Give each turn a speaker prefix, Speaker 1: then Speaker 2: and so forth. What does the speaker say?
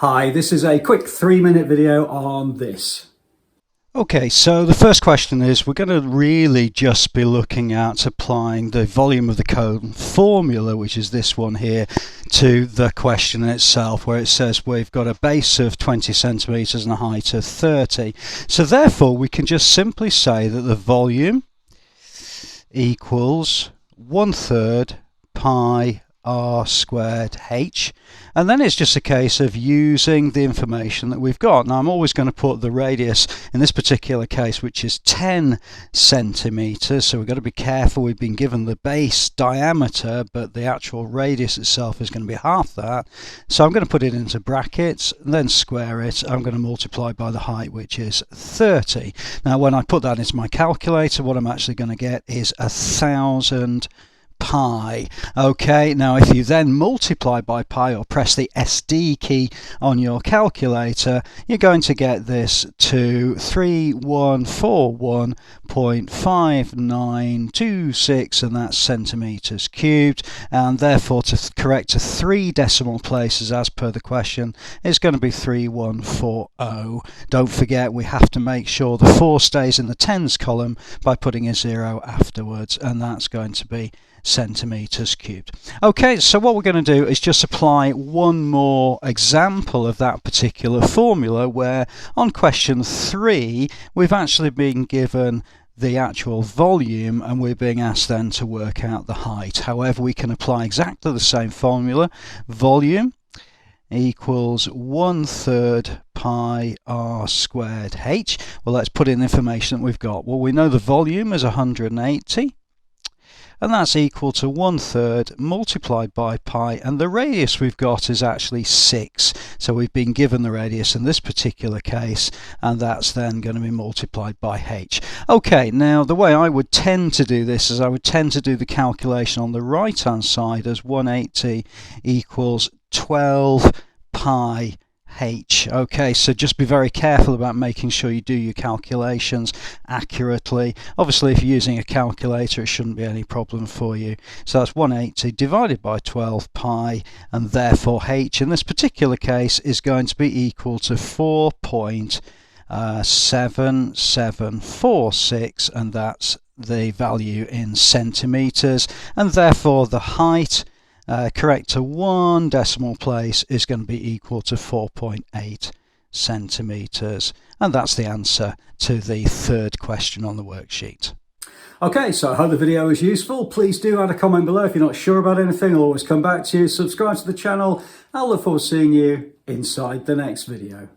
Speaker 1: Hi, this is a quick 3-minute video on this.
Speaker 2: Okay, so the first question is we're going to really just be looking at applying the volume of the cone formula, which is this one here, to the question itself, where it says we've got a base of 20 centimeters and a height of 30. So therefore we can just simply say that the volume equals 1/3 pi r squared h, and then it's just a case of using the information that we've got. Now I'm always going to put the radius in this particular case, which is 10 centimeters, so we've got to be careful. We've been given the base diameter, but the actual radius itself is going to be half that, so I'm going to put it into brackets and then square it. I'm going to multiply by the height, which is 30. Now when I put that into my calculator, what I'm actually going to get is 1,000 pi. Okay, now if you then multiply by pi or press the SD key on your calculator, you're going to get this to 3141.5926, and that's centimeters cubed, and therefore to correct to 3 decimal places as per the question is going to be 3140. Don't forget, we have to make sure the 4 stays in the tens column by putting a 0 afterwards, and that's going to be centimeters cubed. Okay, so what we're going to do is just apply one more example of that particular formula, where on question 3 we've actually been given the actual volume and we're being asked then to work out the height. However, we can apply exactly the same formula. Volume equals 1/3 pi r squared h. Well, let's put in the information that we've got. Well, we know the volume is 180, and that's equal to 1/3 multiplied by pi, and the radius we've got is actually 6, so we've been given the radius in this particular case, and that's then going to be multiplied by h. Okay, now the way I would tend to do this is I would tend to do the calculation on the right hand side as 180 equals 12 pi h. Okay, so just be very careful about making sure you do your calculations accurately. Obviously, if you're using a calculator, it shouldn't be any problem for you. So that's 180 divided by 12 pi, and therefore h in this particular case is going to be equal to 4.7746, and that's the value in centimeters, and therefore the height correct to 1 decimal place is going to be equal to 4.8 centimeters, and that's the answer to the third question on the worksheet.
Speaker 1: Okay, so I hope the video was useful. Please do add a comment below if you're not sure about anything. I'll always come back to you. Subscribe to the channel. I'll look forward to seeing you inside the next video.